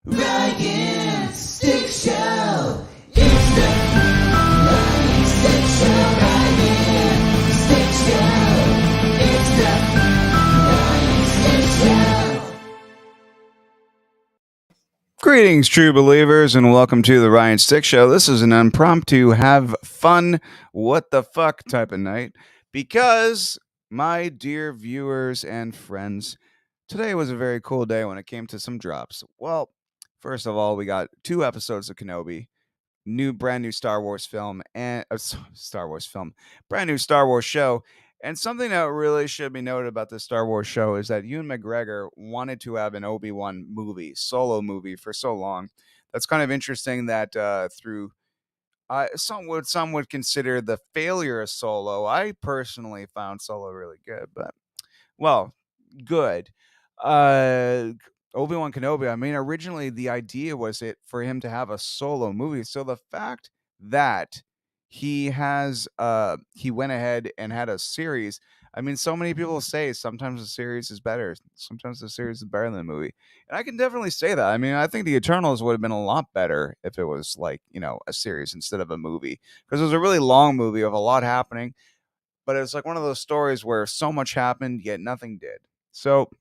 Ryan Stick Show. It's the Ryan Stick Show. Ryan Stick Show. It's the Ryan Stick Show. Greetings, true believers, and welcome to the Ryan Stick Show. This is an impromptu, have fun, what the fuck type of night because, my dear viewers and friends, today was a very cool day when it came to some drops. Well, first of all, we got 2 episodes of Kenobi, brand new Star Wars film, and brand new Star Wars show. And something that really should be noted about this Star Wars show is that Ewan McGregor wanted to have an Obi-Wan solo movie for so long. That's kind of interesting that through some would consider the failure of Solo. I personally found Solo really good, but well, good. Uh, Obi-Wan Kenobi. I mean, originally the idea was it for him to have a solo movie. So the fact that he went ahead and had a series. I mean, so many people say sometimes the series is better. Sometimes the series is better than the movie. And I can definitely say that. I mean, I think the Eternals would have been a lot better if it was like, a series instead of a movie. Because it was a really long movie of a lot happening, but it's like one of those stories where so much happened yet nothing did. So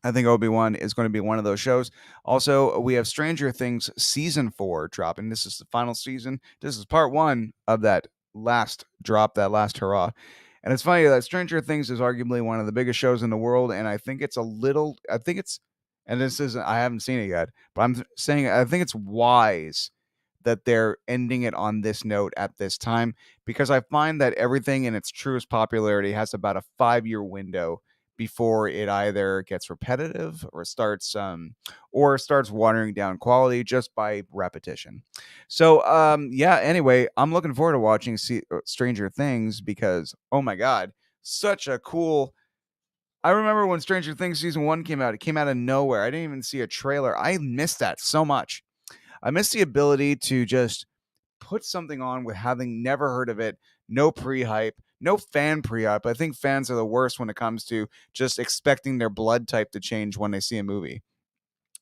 I think Obi-Wan is going to be one of those shows. Also, we have Stranger Things season 4 dropping. This is the final season. This is part 1 of that last drop, that last hurrah. And it's funny that Stranger Things is arguably one of the biggest shows in the world, and I think and this isn't, I haven't seen it yet, but I'm saying I think it's wise that they're ending it on this note at this time, because I find that everything in its truest popularity has about a 5-year window before it either gets repetitive or starts watering down quality just by repetition. So yeah, anyway, I'm looking forward to watching Stranger Things because, oh my god, such a cool. I remember when Stranger Things season 1 came out, it came out of nowhere. I didn't even see a trailer. I missed that so much. I miss the ability to just put something on with having never heard of it, no pre-hype, no fan pre-hype. I think fans are the worst when it comes to just expecting their blood type to change when they see a movie.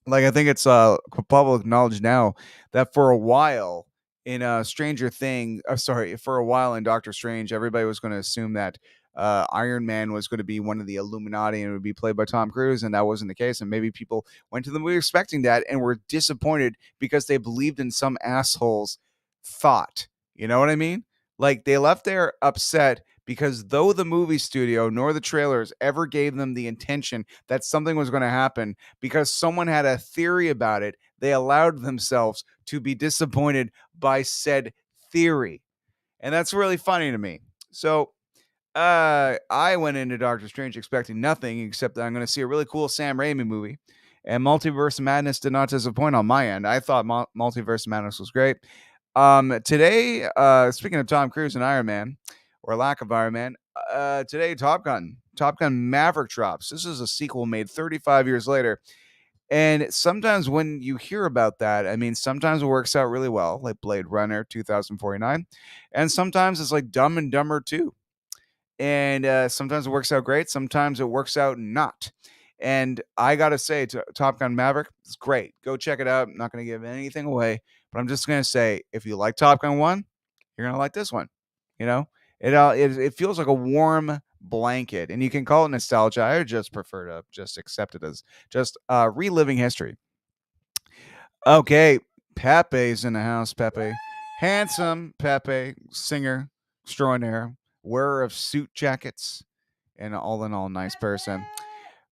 Like, I think it's public knowledge now that for a while in for a while in Doctor Strange, everybody was going to assume that Iron Man was going to be one of the Illuminati and it would be played by Tom Cruise, and that wasn't the case. And maybe people went to the movie expecting that and were disappointed because they believed in some asshole's thought. You know what I mean? Like, they left there upset because though the movie studio nor the trailers ever gave them the intention that something was going to happen, because someone had a theory about it, they allowed themselves to be disappointed by said theory. And that's really funny to me. So I went into Doctor Strange expecting nothing except that I'm going to see a really cool Sam Raimi movie. And Multiverse of Madness did not disappoint on my end. I thought Multiverse of Madness was great. Today, speaking of Tom Cruise and Iron Man, or lack of Iron Man, today Top Gun Maverick drops. This is a sequel made 35 years later. And sometimes when you hear about that, I mean, sometimes it works out really well, like Blade Runner 2049. And sometimes it's like Dumb and Dumber 2. And sometimes it works out great. Sometimes it works out not. And I got to say, Top Gun Maverick is great. Go check it out. I'm not going to give anything away, but I'm just going to say, if you like Top Gun 1, you're going to like this one. You know, it feels like a warm blanket, and you can call it nostalgia. I just prefer to just accept it as just reliving history. Okay, Pepe's in the house. Pepe, handsome Pepe, singer extraordinaire, wearer of suit jackets, and all in all, nice person.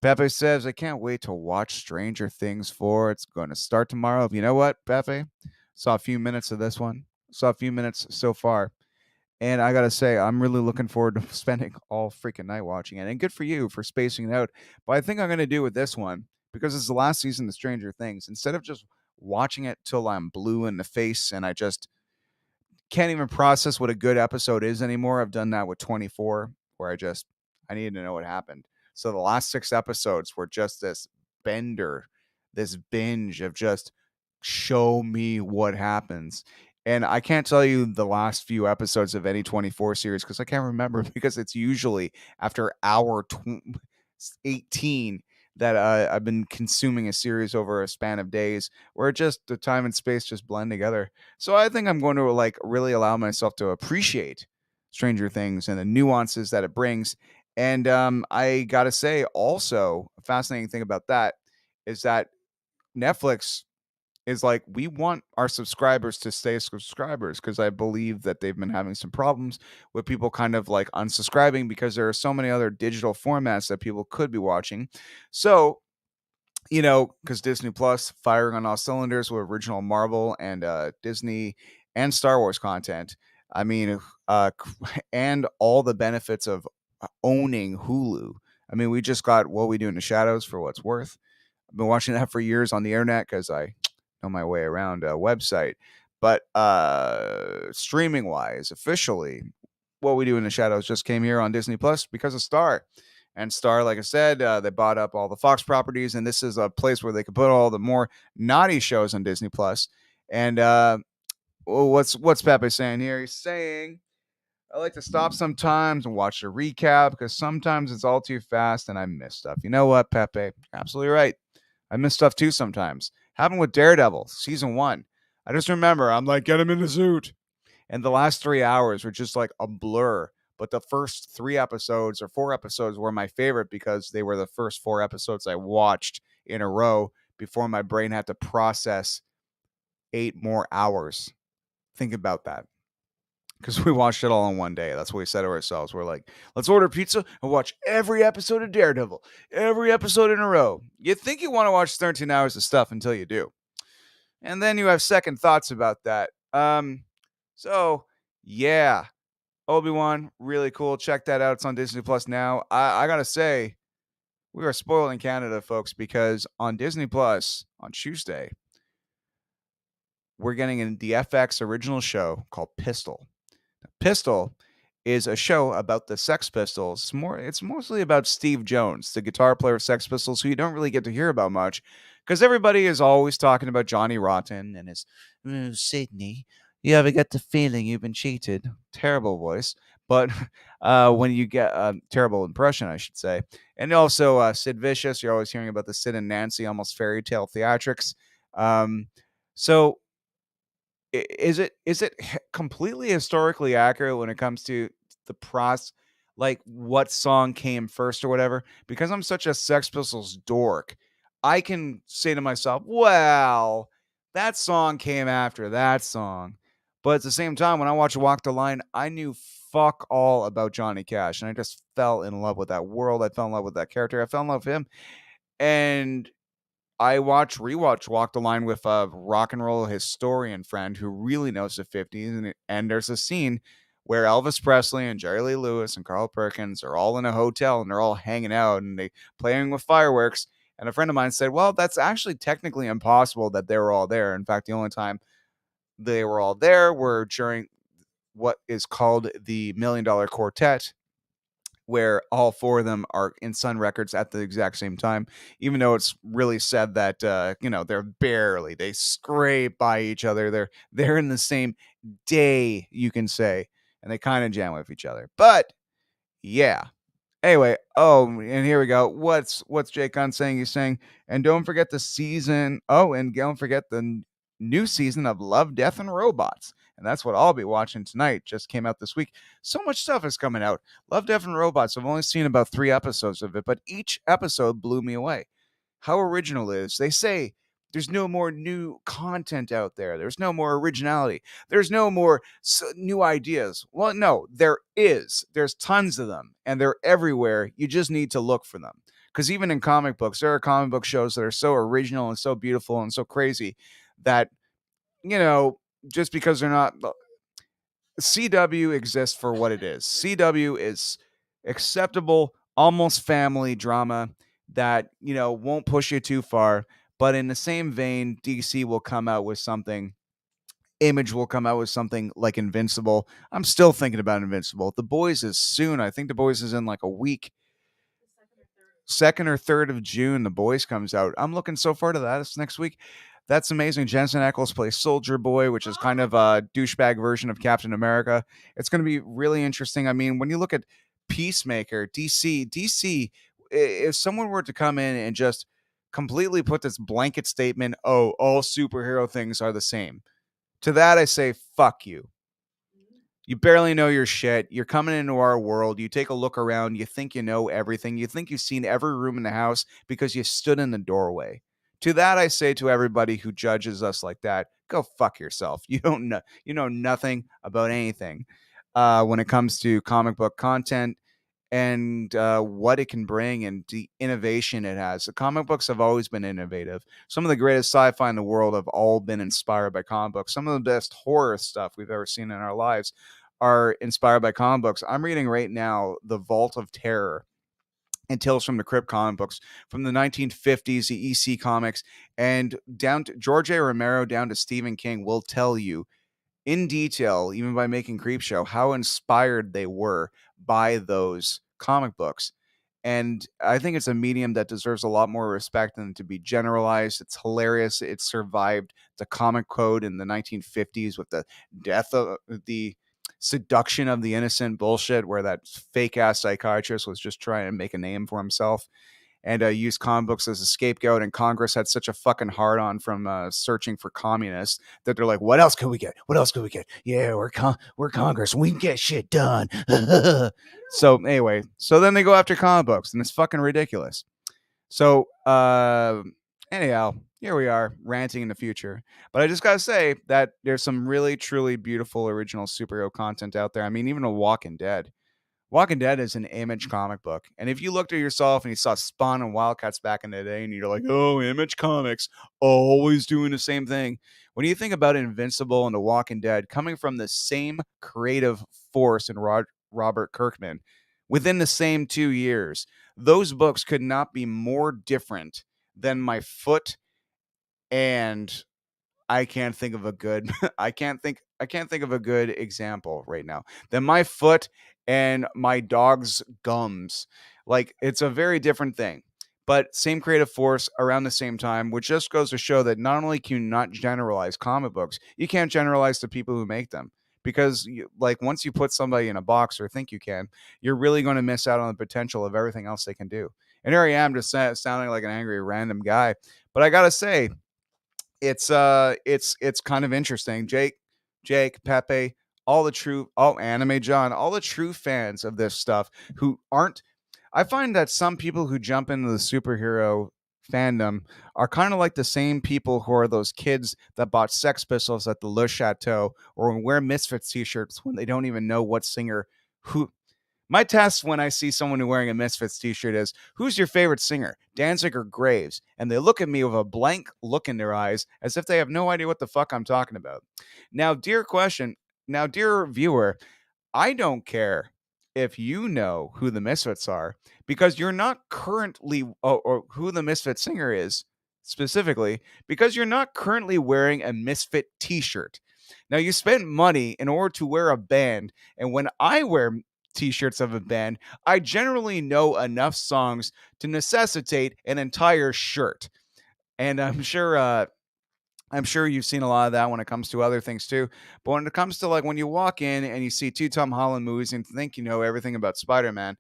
Pepe says, I can't wait to watch Stranger Things 4. It's going to start tomorrow. You know what, Pepe? Saw a few minutes of this one. Saw a few minutes so far. And I got to say, I'm really looking forward to spending all freaking night watching it. And good for you for spacing it out. But I think I'm going to do with this one, because it's the last season of Stranger Things, instead of just watching it till I'm blue in the face and I just can't even process what a good episode is anymore. I've done that with 24, where I needed to know what happened. So the last 6 episodes were just this binge of just show me what happens. And I can't tell you the last few episodes of any 24 series because I can't remember, because it's usually after hour 18 that I've been consuming a series over a span of days where just the time and space just blend together. So I think I'm going to like really allow myself to appreciate Stranger Things and the nuances that it brings. And I gotta say, also, a fascinating thing about that is that Netflix is like, we want our subscribers to stay subscribers because I believe that they've been having some problems with people kind of like unsubscribing because there are so many other digital formats that people could be watching. So, because Disney Plus firing on all cylinders with original Marvel and Disney and Star Wars content. I mean, and all the benefits of owning Hulu. I mean, we just got What We Do in the Shadows for what it's worth. I've been watching that for years on the internet because I know my way around a website. But streaming wise, officially, What We Do in the Shadows just came here on Disney Plus because of Star. And Star, like I said, they bought up all the Fox properties, and this is a place where they could put all the more naughty shows on Disney Plus. And what's Pepe saying here? He's saying I like to stop sometimes and watch a recap because sometimes it's all too fast and I miss stuff. You know what, Pepe? Absolutely right. I miss stuff too sometimes. Happened with Daredevil, season 1. I just remember, I'm like, get him in the suit. And the last 3 hours were just like a blur. But the first 3 episodes or 4 episodes were my favorite because they were the first 4 episodes I watched in a row before my brain had to process 8 more hours. Think about that. Because we watched it all in one day. That's what we said to ourselves. We're like, let's order pizza and watch every episode of Daredevil, every episode in a row. You think you want to watch 13 hours of stuff until you do. And then you have second thoughts about that. So yeah, Obi-Wan, really cool. Check that out. It's on Disney Plus now. I gotta say, we are spoiled in Canada, folks, because on Disney Plus on Tuesday, we're getting in the FX original show called Pistol. Pistol is a show about the Sex Pistols. It's mostly about Steve Jones, the guitar player of Sex Pistols, who you don't really get to hear about much, because everybody is always talking about Johnny Rotten and his Sydney. You ever get the feeling you've been cheated? Terrible voice, but when you get a terrible impression, I should say, and also Sid Vicious. You're always hearing about the Sid and Nancy almost fairy tale theatrics. So is it completely historically accurate when it comes to the like what song came first or whatever? Because I'm such a Sex Pistols dork, I can say to myself, well, that song came after that song. But at the same time, when I watched Walk the Line, I knew fuck all about Johnny Cash, and I just fell in love with that world. I fell in love with that character. I fell in love with him. And I rewatch Walk the Line with a rock and roll historian friend who really knows the 50s. And there's a scene where Elvis Presley and Jerry Lee Lewis and Carl Perkins are all in a hotel and they're all hanging out and they playing with fireworks. And a friend of mine said, well, that's actually technically impossible that they were all there. In fact, the only time they were all there were during what is called the $1 Million Quartet, where all four of them are in Sun Records at the exact same time, even though it's really said that they scrape by each other. They're in the same day, you can say, and they kind of jam with each other. But yeah. Anyway, and here we go. What's Jake Gunn saying? He's saying, and don't forget the season. Oh, and don't forget the new season of Love, Death, and Robots. And that's what I'll be watching tonight. Just came out this week. So much stuff is coming out. Love, Death, and Robots. I've only seen about 3 episodes of it, but each episode blew me away. How original it is. They say there's no more new content out there. There's no more originality. There's no more new ideas. Well, no, there is. There's tons of them, and they're everywhere. You just need to look for them. Because even in comic books, there are comic book shows that are so original and so beautiful and so crazy that, just because they're not. CW exists for what it is. CW is acceptable, almost family drama that, won't push you too far. But in the same vein, DC will come out with something. Image will come out with something like Invincible. I'm still thinking about Invincible. The Boys is soon. I think The Boys is in like a week. 2nd or 3rd of June, The Boys comes out. I'm looking so far to that. It's next week. That's amazing. Jensen Ackles plays Soldier Boy, which is kind of a douchebag version of Captain America. It's going to be really interesting. I mean, when you look at Peacemaker, DC if someone were to come in and just completely put this blanket statement, oh, all superhero things are the same, to that I say, fuck you. You barely know your shit. You're coming into our world. You take a look around. You think you know everything. You think you've seen every room in the house because you stood in the doorway. To that, I say to everybody who judges us like that, go fuck yourself. You don't know. You know nothing about anything when it comes to comic book content and what it can bring and the innovation it has. The comic books have always been innovative. Some of the greatest sci-fi in the world have all been inspired by comic books. Some of the best horror stuff we've ever seen in our lives are inspired by comic books. I'm reading right now The Vault of Terror and Tales from the Crypt comic books from the 1950s, the EC comics, and down to George A. Romero, down to Stephen King will tell you in detail, even by making Creepshow, how inspired they were by those comic books. And I think it's a medium that deserves a lot more respect than to be generalized. It's hilarious. It survived the comic code in the 1950s with the death of the seduction of the innocent bullshit, where that fake ass psychiatrist was just trying to make a name for himself and used comic books as a scapegoat. And Congress had such a fucking hard on from searching for communists that they're like, what else can we get? What else can we get? Yeah, we're Congress. We can get shit done. So anyway, so then they go after comic books, and it's fucking ridiculous. So anyhow, here we are ranting in the future. But I just gotta say that there's some really, truly beautiful original superhero content out there. I mean, even a Walking Dead. Walking Dead is an Image comic book. And if you looked at yourself and you saw Spawn and Wildcats back in the day and you're like, oh, Image Comics, always doing the same thing. When you think about Invincible and The Walking Dead coming from the same creative force in Robert Kirkman within the same 2 years, those books could not be more different than my foot and I can't think of a good I can't think of a good example right now than my foot and my dog's gums. Like it's a very different thing. But same creative force around the same time, which just goes to show that not only can you not generalize comic books, you can't generalize the people who make them. Because like once you put somebody in a box or think you can, you're really going to miss out on the potential of everything else they can do. And here I am just sounding like an angry random guy. But I gotta say, it's kind of interesting. Jake, Pepe, Anime John, all the true fans of this stuff who aren't. I find that some people who jump into the superhero fandom are kind of like the same people who are those kids that bought Sex Pistols at the Le Chateau or wear Misfits t-shirts when they don't even know what singer who. My test when I see someone wearing a Misfits t-shirt is, who's your favorite singer, Danzig or Graves? And they look at me with a blank look in their eyes as if they have no idea what the fuck I'm talking about. Now, dear viewer, I don't care if you know who the Misfits are because you're not currently, or who the Misfit singer is specifically, because you're not currently wearing a Misfit t-shirt. Now, you spent money in order to wear a band, and when I wear t-shirts of a band, I generally know enough songs to necessitate an entire shirt. And I'm sure you've seen a lot of that when it comes to other things too. But when it comes to like when you walk in and you see two Tom Holland movies and think you know everything about Spider-Man,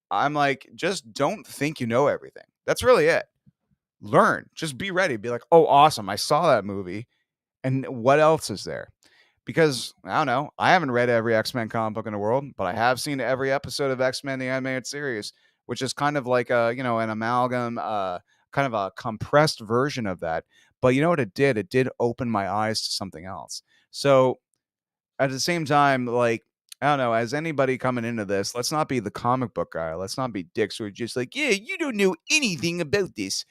I'm like, just don't think you know everything. That's really it. Learn. Just be ready. Be like, oh, awesome. I saw that movie. And what else is there? Because I don't know, I haven't read every X-Men comic book in the world, but I have seen every episode of X-Men the animated series, which is kind of like a, an amalgam, kind of a compressed version of that. But you know what it did? It did open my eyes to something else. So at the same time, like, I don't know, as anybody coming into this, let's not be the comic book guy. Let's not be dicks who are just like, yeah, you don't know anything about this.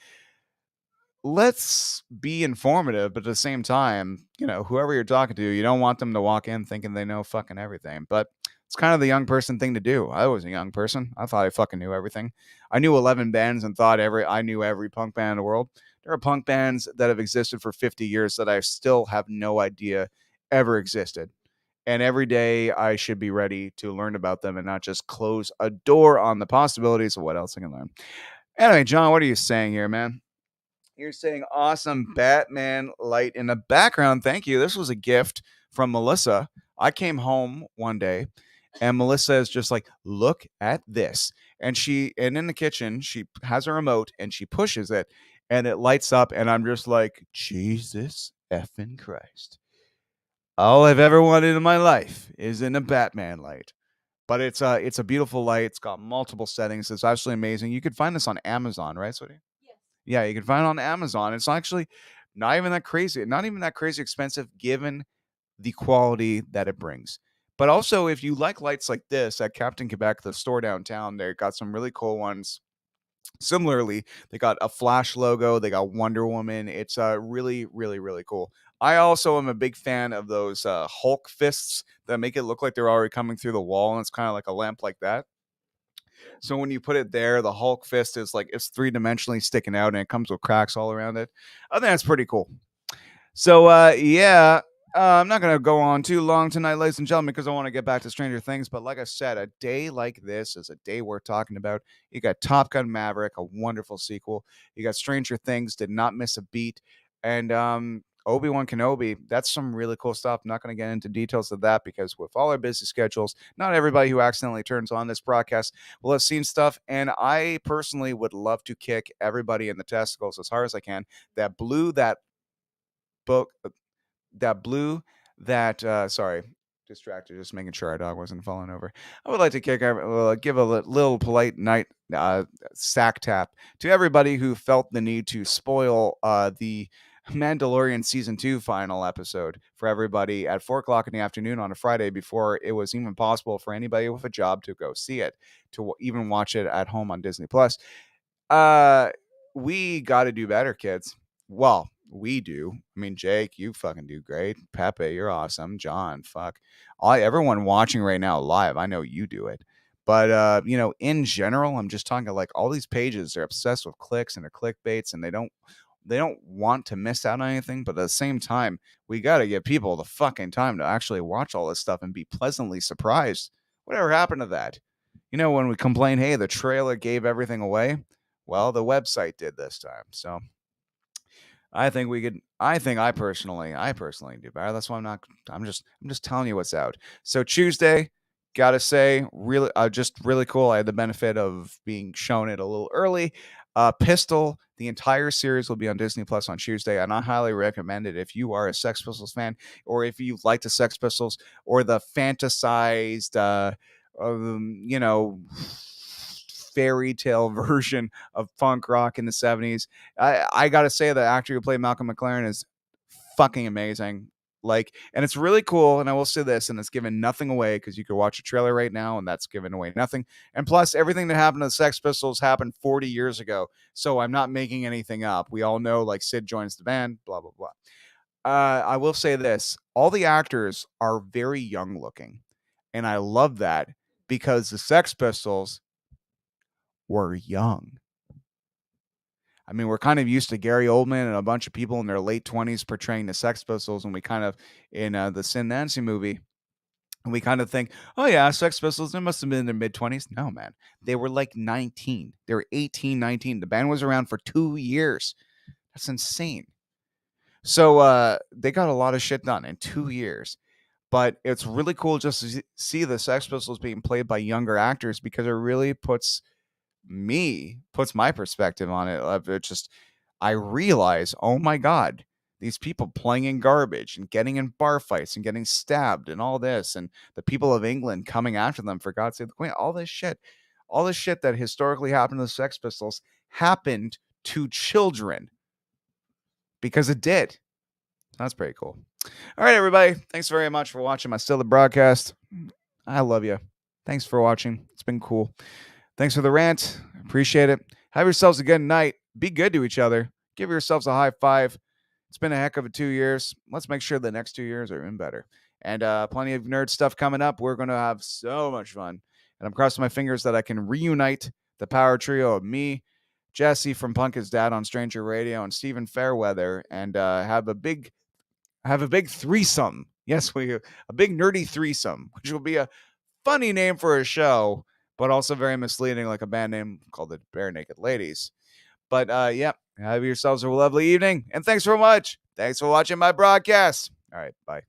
Let's be informative, but at the same time, whoever you're talking to, you don't want them to walk in thinking they know fucking everything. But it's kind of the young person thing to do. I was a young person. I thought I fucking knew everything. I knew 11 bands and thought I knew every punk band in the world. There are punk bands that have existed for 50 years that I still have no idea ever existed. And every day I should be ready to learn about them and not just close a door on the possibilities of what else I can learn. Anyway, John, what are you saying here, man? You're saying awesome Batman light in the background. Thank you. This was a gift from Melissa. I came home one day and Melissa is just like, look at this. and in the kitchen she has a remote and she pushes it and it lights up, and I'm just like, Jesus effing Christ. All I've ever wanted in my life is in a Batman light. But it's a beautiful light. It's got multiple settings. It's absolutely amazing. You could find this on Amazon, right, Sweetie? Yes. Yeah, you can find it on Amazon. It's actually not even that crazy, not even that crazy expensive given the quality that it brings. But also, if you like lights like this at Captain Quebec, the store downtown, they got some really cool ones. Similarly, they got a Flash logo. They got Wonder Woman. It's really, really, really cool. I also am a big fan of those Hulk fists that make it look like they're already coming through the wall, and it's kind of like a lamp like that. So when you put it there, the Hulk fist is like it's three-dimensionally sticking out, and it comes with cracks all around it. I think that's pretty cool. So, yeah, I'm not going to go on too long tonight, ladies and gentlemen, because I want to get back to Stranger Things. But like I said, a day like this is a day worth talking about. You got Top Gun Maverick, a wonderful sequel. You got Stranger Things, did not miss a beat. And Obi-Wan Kenobi, that's some really cool stuff. I'm not going to get into details of that because with all our busy schedules, not everybody who accidentally turns on this broadcast will have seen stuff. And I personally would love to kick everybody in the testicles as hard as I can that blew that book that blew that sorry, distracted, just making sure our dog wasn't falling over. I would like to give a little polite night sack tap to everybody who felt the need to spoil the Mandalorian season 2 final episode for everybody at 4 o'clock in the afternoon on a Friday before it was even possible for anybody with a job to go see it, to even watch it at home on Disney Plus. uh, we got to do better, kids. Well, we do. I mean, Jake, you fucking do great. Pepe, you're awesome. John, fuck. Everyone watching right now live, I know you do it. But in general, I'm just talking like all these pages, they're obsessed with clicks and their clickbaits, and they don't want to miss out on anything. But at the same time, we got to give people the fucking time to actually watch all this stuff and be pleasantly surprised. Whatever happened to that? When we complain, hey, the trailer gave everything away. Well, the website did this time. So I think we could. I personally do better. That's why I'm not. I'm just telling you what's out. So Tuesday, gotta say, really, just really cool. I had the benefit of being shown it a little early. Pistol, the entire series will be on Disney Plus on Tuesday, and I highly recommend it if you are a Sex Pistols fan, or if you like the Sex Pistols, or the fantasized, you know, fairy tale version of punk rock in the 70s. I gotta say, the actor who played Malcolm McLaren is fucking amazing. Like, and it's really cool. And I will say this, and it's giving nothing away because you could watch a trailer right now, and that's giving away nothing. And plus, everything that happened to the Sex Pistols happened 40 years ago. So I'm not making anything up. We all know, like, Sid joins the band, blah, blah, blah. I will say this, all the actors are very young looking. And I love that because the Sex Pistols were young. I mean, we're kind of used to Gary Oldman and a bunch of people in their late 20s portraying the Sex Pistols, and we kind of, in the Sin Nancy movie, and we kind of think, oh yeah, Sex Pistols, they must have been in their mid-20s. No, man. They were like 19. They were 18, 19. The band was around for 2 years. That's insane. So they got a lot of shit done in 2 years. But it's really cool just to see the Sex Pistols being played by younger actors because it really puts my perspective on it. It just, I realize, oh my God, these people playing in garbage and getting in bar fights and getting stabbed and all this, and the people of England coming after them for God's sake, the Queen, all this shit that historically happened to the Sex Pistols happened to children because it did. That's pretty cool. All right, everybody. Thanks very much for watching my Still the Broadcast. I love you. Thanks for watching. It's been cool. Thanks for the rant. Appreciate it. Have yourselves a good night. Be good to each other. Give yourselves a high five. It's been a heck of a 2 years. Let's make sure the next 2 years are even better. And plenty of nerd stuff coming up. We're going to have so much fun. And I'm crossing my fingers that I can reunite the power trio of me, Jesse from Punk His Dad on Stranger Radio, and Stephen Fairweather, and have a big threesome. Yes, a big nerdy threesome, which will be a funny name for a show, but also very misleading, like a band name called the Bare Naked Ladies. But yeah, have yourselves a lovely evening, and thanks so much. Thanks for watching my broadcast. All right, bye.